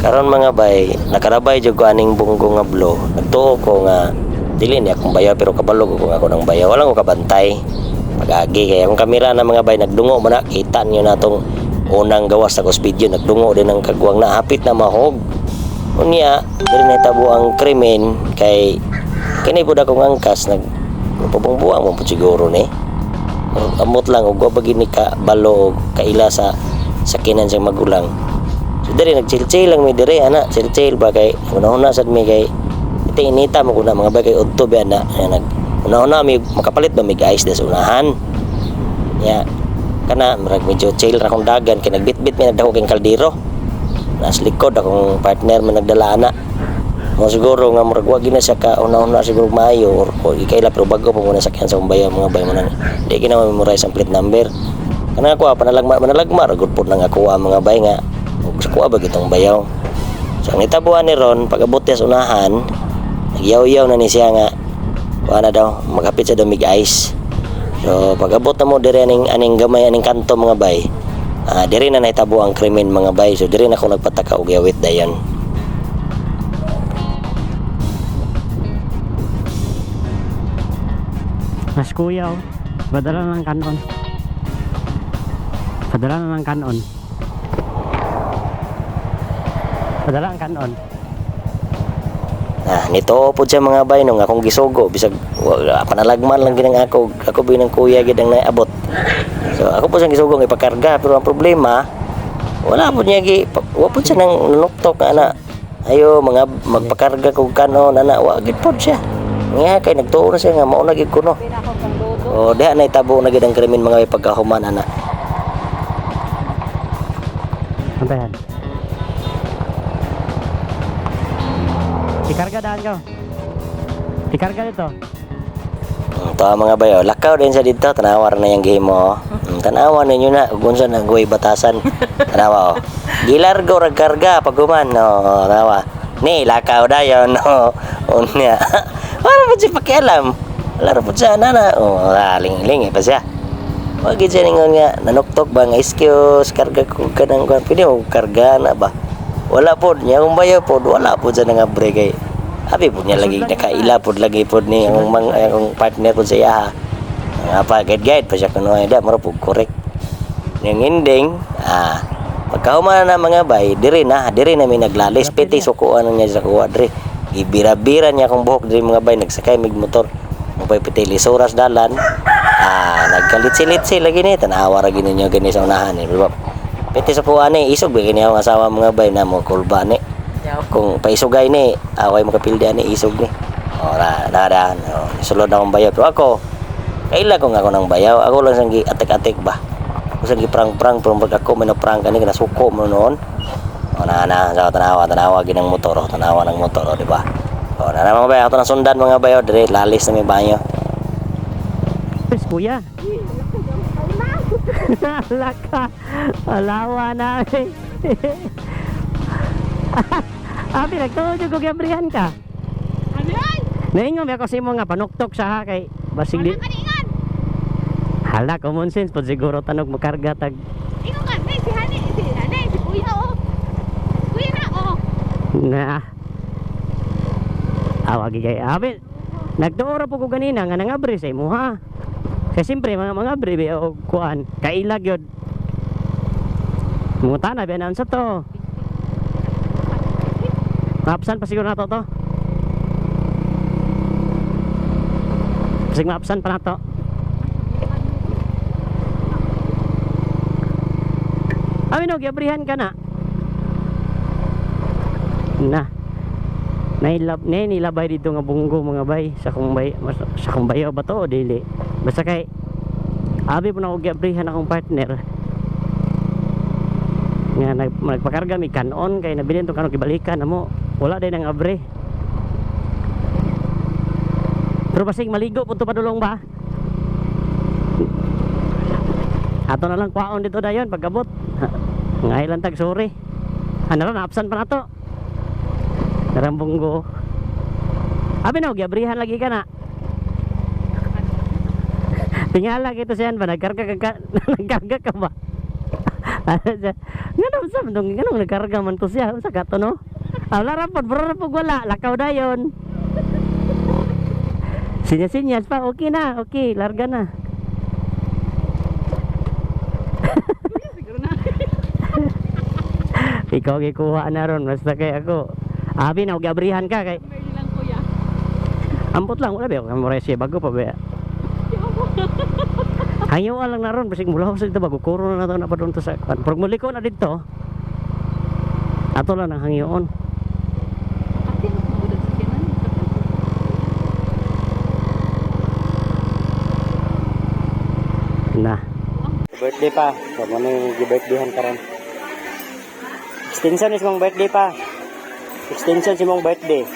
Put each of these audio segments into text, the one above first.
Karon mga bay, nakarabay jud ko aning bunggo nga blo. Nagtuo ko nga dili ni akong bayaw pero kabalo ko ako nang bayaw. Wala ko kabantay. Pag-agi kay akong kamera na mga bay nagdungo man na kita niyo natong unang gawas sa video nagdungo din ang kagwang na hapit na mahog. Unya, dili na tabo ang krimen kay kini pud akong angkas pabungbuang mo pud siguro ni. Amot lang og bagi ni ka balo kaila sa sakinan siyang magulang. So diri nagchill-chill lang mi diri ana, chill-chill ba kay una-una sad mi kay inita mo kuna mga bagay udto ba na nag una-una mi makapalit ba mi guys sa unahan. Ya, kana murag medyo chill ra kong dagan kay nagbitbit mi nagdako kay kaldero. Nas likod akong partner man nagdala ana. Mo siguro nga murag wa gina siya ka una-una siguro maayo or ikaila pero bago pa muna sakyan sa umbaya mga bay mo na. Di gina memorize ang plate number. Kana ako panalagma gud pud nang ako mga bay nga sa kuha ba gitong bayaw. So ang itabuan ni Ron pag-abot sa unahan nagyaw-yaw na ni siya nga wala daw magapit sa damig ice. So pag-abot na mo diri aning gamay aning kanto mga bay. Diri na nahitabo ang krimen mga bay. So diri na ako nagpataka og yawit dayon. Mas kuya oh. Padala na ng kanon. Padala na ng kanon. Padala ang kanon. Nito po siya mga bay nung akong gisugo bisag panalagman lang ginang ako binang kuya gid ang naabot. So ako po siyang gisugo ng ipakarga pero ang problema wala po niya wa po siya nang nunuktok ana. Ayo mga magpakarga kog kanon ana wa gid po siya. Nga kay nagtuo na siya nga mao na gid kuno. O diha na itabo na gid ang krimen mga bay pagkahuman ana. Antayan. Ikarga daan ko. Ikarga dito. Ito mga bayo, lakaw din sa dito, tanawar na yung game mo. Tanawa ninyo na, kung saan nagaway batasan. Tanawa o. Gilargo, ragkarga, paguman. No, tanawa. Ni, lakaw da yun. No, unya. Wala po siya pakialam. Wala po siya, nana. O, ling-ling pa siya. Wag siya ningon nga, nanuktok ba nga excuse, karga ko ka ng pwede mo karga na ba? Wala po niya, kung bayo po, wala po siya nga break kay. Abi po niya lagi, nakaila po lagi po ni ang partner po siya. Nga pa, guide pa siya kuno ida, maro po correct. Yung ending, pagkahuman na mga bay, diri na mi naglalis, piti sukuan niya sa kuwa diri. Ibira-bira niya akong buhok diri mga bay, nagsakay mig motor. Mupay piti lisuras dalan. Nagkalit-silit lagi ni, tanawa ra gini niya gani sa unahan ni. Piti sa kuha ni, isog ba gini ang asawa mga bay na mo kulba ni. Kung paisugay ni, away makapilda ni isog ni. Ora, sulod akong bayaw. Pero ako, kaila ko nga ako ng bayaw. Ako lang sang atik-atik ba. Ako sang prang-prang, pero pag ako manaprang ka ni, nasuko mo noon. Sa tanawa ginang motor, tanawa ng motor, di ba? Na mga bayaw, ito na sundan mga bayaw, dire lalis na may banyo. Kuya. Laka. Alawa na. Abi nagtuo ko gabrihan ka. Ano yan? Naingon ako si mo nga panuktok sa kay basig di. Hala common sense pud siguro tanog makarga tag. Ingon nga si Hani si Kuya oh. Kuya na oh. Na. Awagi kay abi. Nagtuo ra po ko ganina nga nangabre sa imo ha. Kasi siyempre mga abre o kuan kailag yun. Mungutan na biyan sa to. Mapsan pa siguro na to. Kasi mapsan pa na to. Aminog, yabrihan ka na. Nilabay dito nga bunggo mga bay. Sa kong bayaw ba to o dili? Basta kay abi po na ako yabrihan akong partner. Nga nagpakarga may kanon kay nabilin itong kanon kibalikan amo wala din ang abre pero basig maligo punto padulong ba ato na lang kwaon dito dayon pagkabot ngayon lang tag sorry ano na absan pa na to narambunggo abi na yabrihan lagi ka na tingala ito siyan ba nagkarga ka ba Nga naman sa mandong ganun nagkarga man to siya sa kato no. Wala rapod, bro rapod wala, lakaw dayon. Sinyas pa, okay na, okay, larga na. Ikaw gikuha na ron, basta kay ako. Abi na, gabrihan ka kay. Meron lang kuya. Ampot lang, wala ba? Kamu resi bago pa ba? Hayo lang na ron, basig mula sa dito bago kuro na to na pa doon to sa kan. Pag muliko na dito. Ato lang ang hangyoon. Ate, mabudod sa kinan. Na. Birthday pa. So, ano yung birthdayhan ka ron? Extension is mong birthday pa. Extension si mong birthday.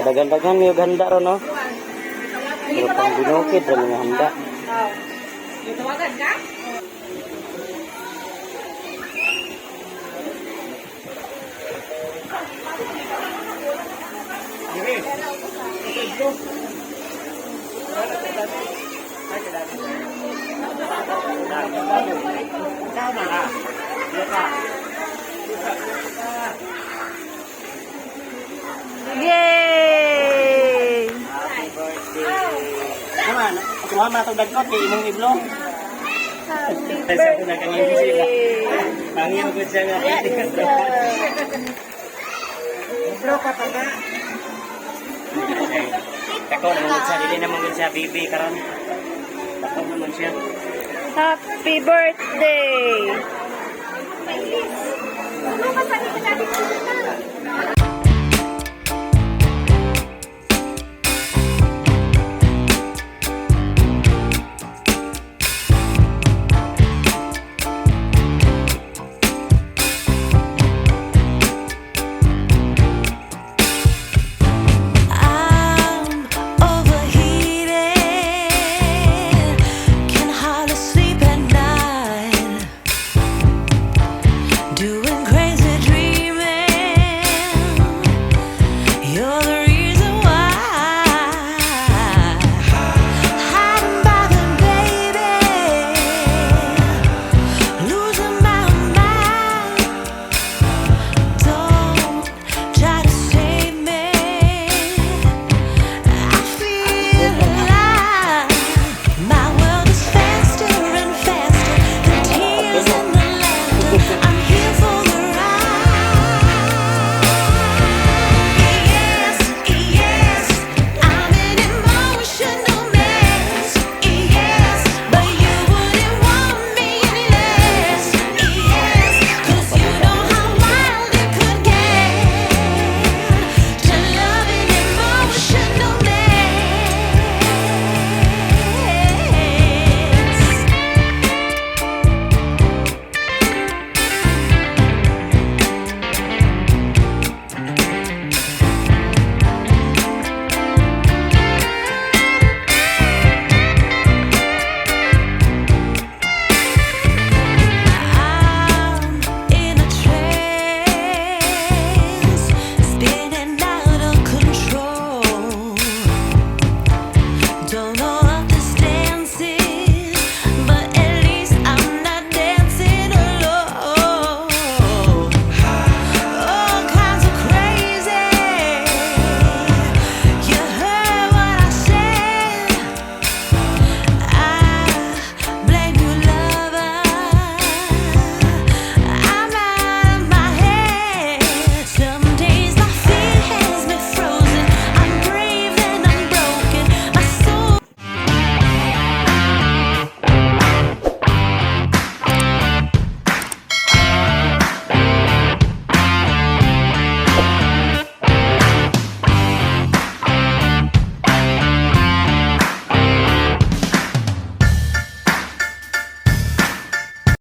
Dagan-dagan may handa ron, no? Pero pang binukid rin yung handa. Tawagan ka? Yay! Naman, kuha man itong dagkot kay imong iblong. Happy Pangin ko siya nga. Bro, kapag Tako naman siya, dili naman siya bibi karon. Tako naman siya. Happy birthday!